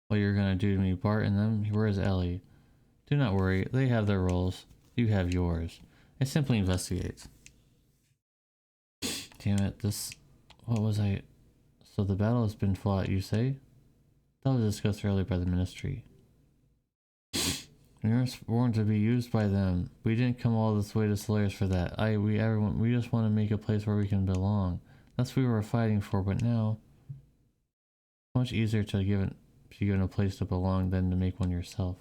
What you're gonna do to me, Bart and them? Where is Ellie? Do not worry, they have their roles. You have yours. I simply investigate. Damn it, what was I... So the battle has been fought, you say? That was discussed earlier by the Ministry. We weren't sworn to be used by them. We didn't come all this way to Solaris for that. We just want to make a place where we can belong. That's what we were fighting for, but now... It's much easier to be given a place to belong than to make one yourself.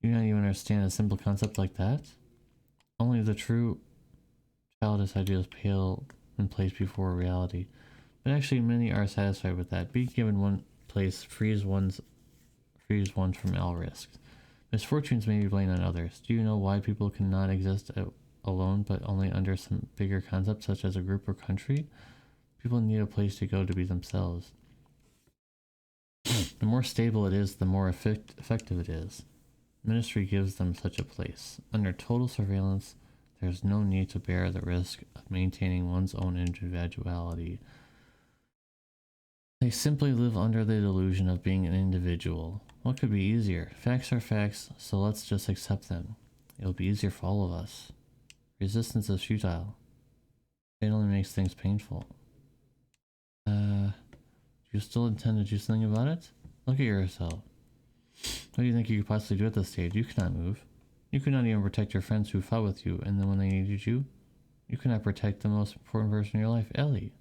You don't even understand a simple concept like that? Only the true childish ideas pale in place before reality. But actually many are satisfied with that. Being given one place frees one from all risks. Misfortunes may be blamed on others. Do you know why people cannot exist alone, but only under some bigger concept such as a group or country? People need a place to go to be themselves. The more stable it is, the more effective it is. Ministry gives them such a place. Under total surveillance, there is no need to bear the risk of maintaining one's own individuality. They simply live under the delusion of being an individual. What could be easier? Facts are facts, so let's just accept them. It'll be easier for all of us. Resistance is futile. It only makes things painful. Do you still intend to do something about it? Look at yourself. What do you think you could possibly do at this stage? You cannot move. You could not even protect your friends who fought with you, and then when they needed you, you could not protect the most important person in your life, Ellie.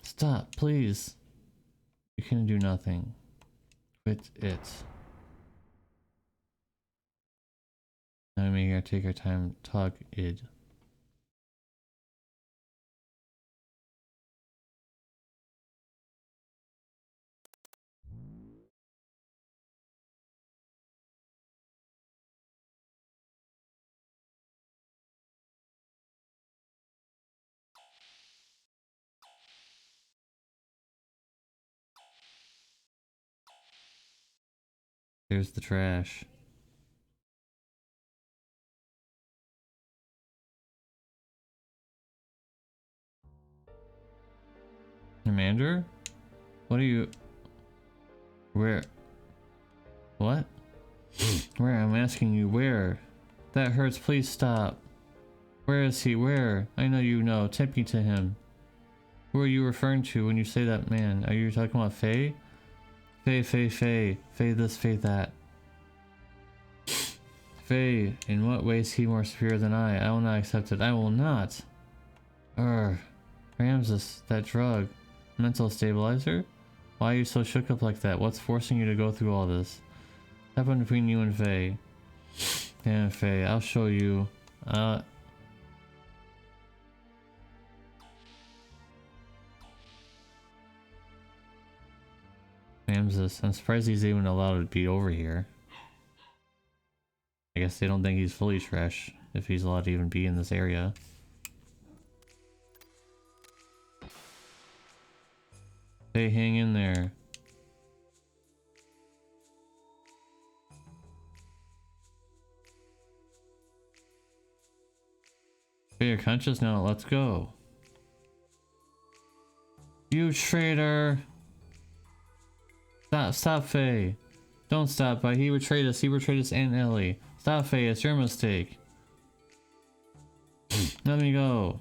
Stop, please. You can do nothing. Quit it. Now we gotta take our time. Talk id. There's the trash. Commander? What are you... Where? What? Where? I'm asking you, where? That hurts, please stop. Where is he? Where? I know you know. Take me to him. Who are you referring to when you say that man? Are you talking about Faye? Faye, Faye, Faye. Faye this, Faye that. Faye, in what way is he more superior than I? I will not accept it. I will not. Ramses, that drug. Mental stabilizer? Why are you so shook up like that? What's forcing you to go through all this? What happened between you and Faye? Damn, Faye, I'll show you. Ramses, I'm surprised he's even allowed to be over here. I guess they don't think he's fully trash if he's allowed to even be in this area. Hey, hang in there. Hey, you're conscious now, let's go. You traitor! Stop, Faye. Don't stop, but he betrayed us and Ellie. Stop, Faye, it's your mistake. Let me go.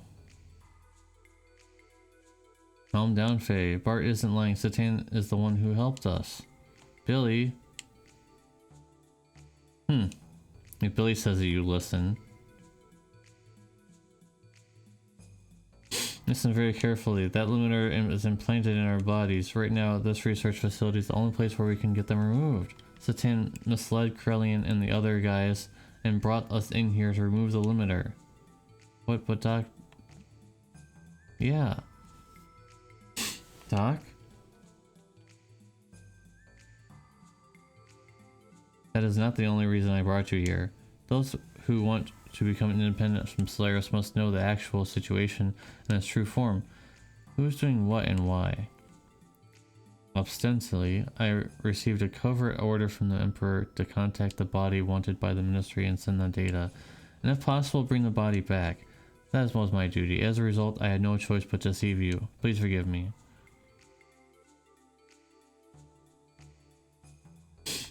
Calm down, Faye. Bart isn't lying. Satan is the one who helped us. Billy? If Billy says that, you listen. Listen very carefully. That limiter is implanted in our bodies. Right now, this research facility is the only place where we can get them removed. Satan misled Krellian and the other guys and brought us in here to remove the limiter. What, Doc? Yeah. Doc? That is not the only reason I brought you here. Those who want to become independent from Solaris must know the actual situation in its true form. Who's doing what and why? Ostensibly, I received a covert order from the Emperor to contact the body wanted by the Ministry and send the data, and if possible bring the body back. That was my duty. As a result, I had no choice but to deceive you. Please forgive me.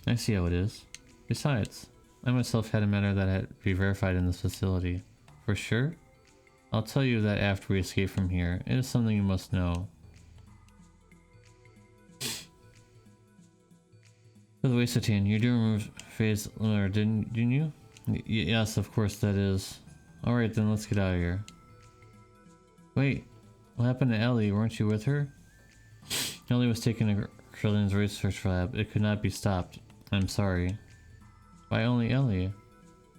I see how it is. Besides, I myself had a matter that had to be verified in this facility. For sure? I'll tell you that after we escape from here. It is something you must know. By the way, Satan, you do remove phase limiter, didn't you? Yes, of course that is. Alright then, let's get out of here. Wait, what happened to Ellie? Weren't you with her? Ellie was taken to Krellian's research lab. It could not be stopped. I'm sorry. Why only Ellie?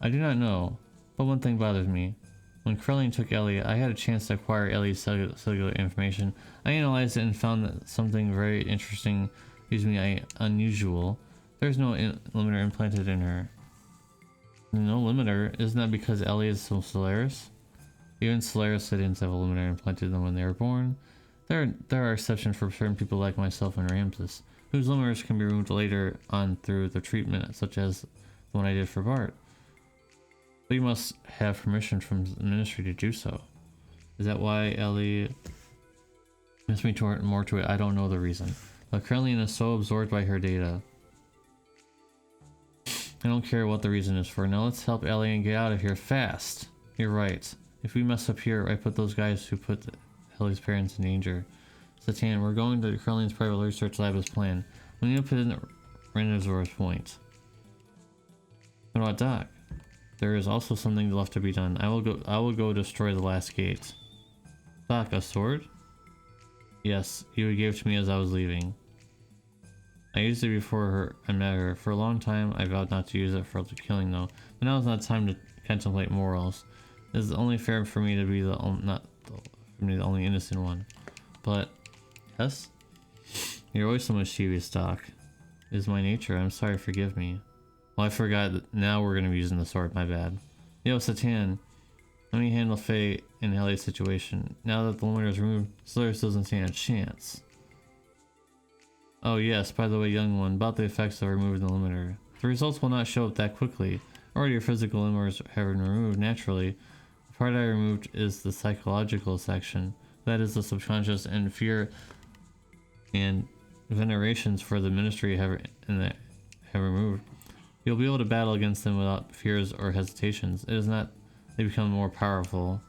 I do not know, but one thing bothers me. When Krellian took Ellie, I had a chance to acquire Ellie's cellular information. I analyzed it and found that something very interesting, unusual. There's no limiter implanted in her. No limiter? Isn't that because Ellie is from Solaris? Even Solaris citizens have a limiter implanted in them when they were born. There are exceptions for certain people like myself and Ramses, whose limiters can be removed later on through the treatment, such as the one I did for Bart. But you must have permission from the Ministry to do so. Is that why Ellie missed me more to it? I don't know the reason. But Krellian is so absorbed by her data. I don't care what the reason is for. Now let's help Ellie and get out of here fast. You're right. If we mess up here, I put those guys who put Ellie's parents in danger. Satan, we're going to Krellian's private research lab as planned. We need to put in Renosaurus Point. What about Doc? There is also something left to be done. I will go destroy the last gate. Doc, a sword? Yes, you gave it to me as I was leaving. I used it before I met her. For a long time, I vowed not to use it for killing though. But now is not time to contemplate morals. It is only fair for me to be the only innocent one. But, yes? You're always so mischievous, Doc. It is my nature. I'm sorry, forgive me. Well, I forgot that now we're going to be using the sword, my bad. Yo, Satan, let me handle Faye and Ellie's situation. Now that the limiter is removed, Solaris doesn't stand a chance. Oh yes, by the way, young one, about the effects of removing the limiter. The results will not show up that quickly. Already your physical limiters have been removed naturally. The part I removed is the psychological section. That is the subconscious and fear and venerations for the ministry have removed. You'll be able to battle against them without fears or hesitations. It is not they become more powerful.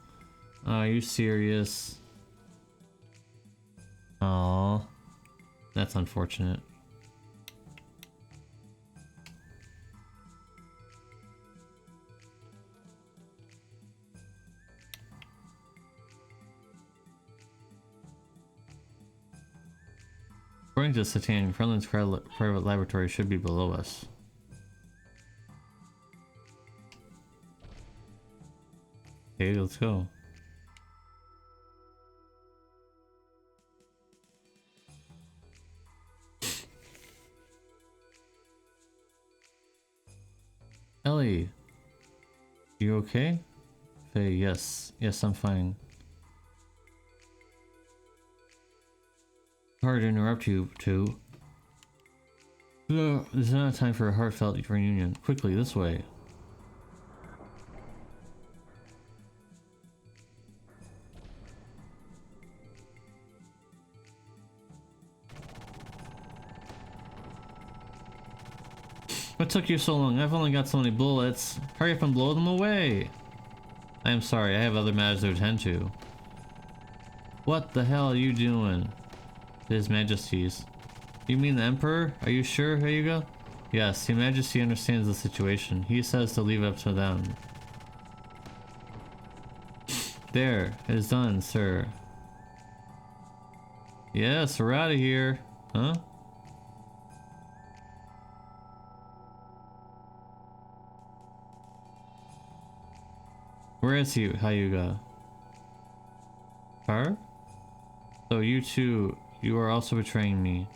Are you serious? Oh, that's unfortunate. According to Satan, Kremlin's private laboratory should be below us. Okay, let's go. Ellie, you okay? Faye, yes. Yes, I'm fine. Hard to interrupt you, too. This is not time for a heartfelt reunion. Quickly, this way. What took you so long? I've only got so many bullets. Hurry up and blow them away! I am sorry, I have other matters to attend to. What the hell are you doing? His Majesty's. You mean the Emperor? Are you sure, Hyuga? Yes, His Majesty understands the situation. He says to leave it up to them. There, it is done, sir. Yes, we're out of here. Huh? Where is he, Hyuga? Car? So you too, you are also betraying me.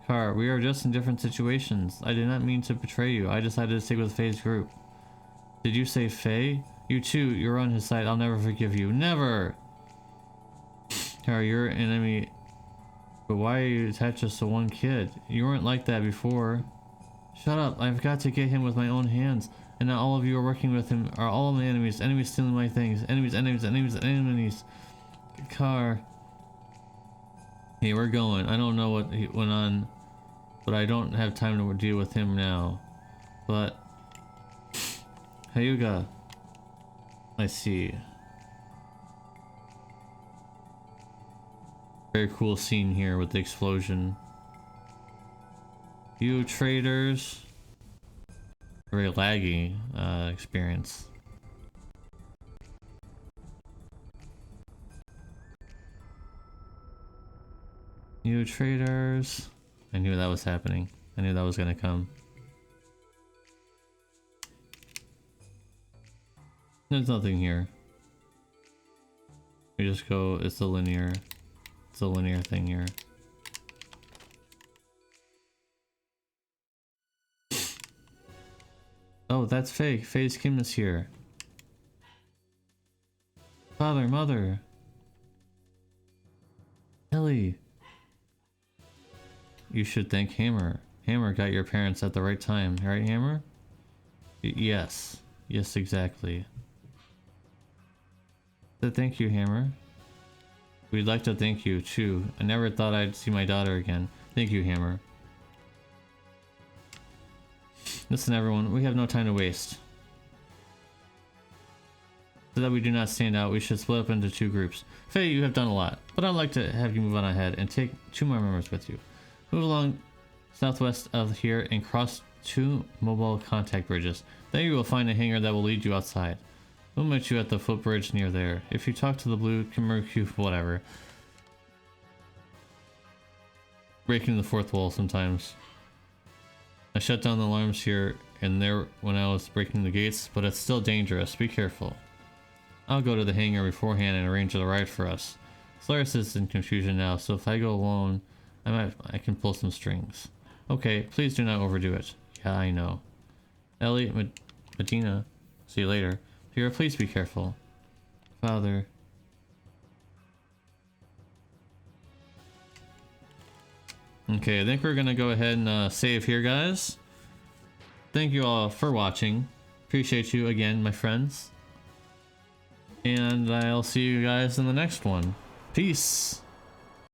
Car, we are just in different situations. I did not mean to betray you. I decided to stick with Faye's group. Did you say Faye? You too, you're on his side. I'll never forgive you. Never! Car, you're an enemy. But why are you attached just to one kid? You weren't like that before. Shut up. I've got to get him with my own hands. And now all of you are working with him are all my enemies. Enemies stealing my things. Enemies, enemies, enemies, enemies. Car. Hey, we're going. I don't know what went on, but I don't have time to deal with him now. But Hyuga. I see. Very cool scene here with the explosion. You traitors. Very laggy experience. You traitors. I knew that was happening. I knew that was gonna come. There's nothing here. We just go, it's a linear thing here. Oh, that's fake. Faye's Kim is here. Father, mother. Ellie. You should thank Hammer. Hammer got your parents at the right time, right, Hammer? Yes. Yes, exactly. So thank you, Hammer. We'd like to thank you, too. I never thought I'd see my daughter again. Thank you, Hammer. Listen, everyone, we have no time to waste. So that we do not stand out, we should split up into two groups. Faye, you have done a lot, but I'd like to have you move on ahead and take 2 more members with you. Move along southwest of here and cross 2 mobile contact bridges. Then you will find a hangar that will lead you outside. We'll meet you at the footbridge near there. If you talk to the blue Kimurku, whatever. Breaking the fourth wall sometimes. I shut down the alarms here and there when I was breaking the gates, but it's still dangerous. Be careful. I'll go to the hangar beforehand and arrange a ride for us. Solaris is in confusion now, so if I go alone, I can pull some strings. Okay, please do not overdo it. Yeah, I know. Ellie, Medina, see you later. Here, please be careful. Father. Okay, I think we're gonna go ahead and save here, guys. Thank you all for watching. Appreciate you again, my friends. And I'll see you guys in the next one. Peace.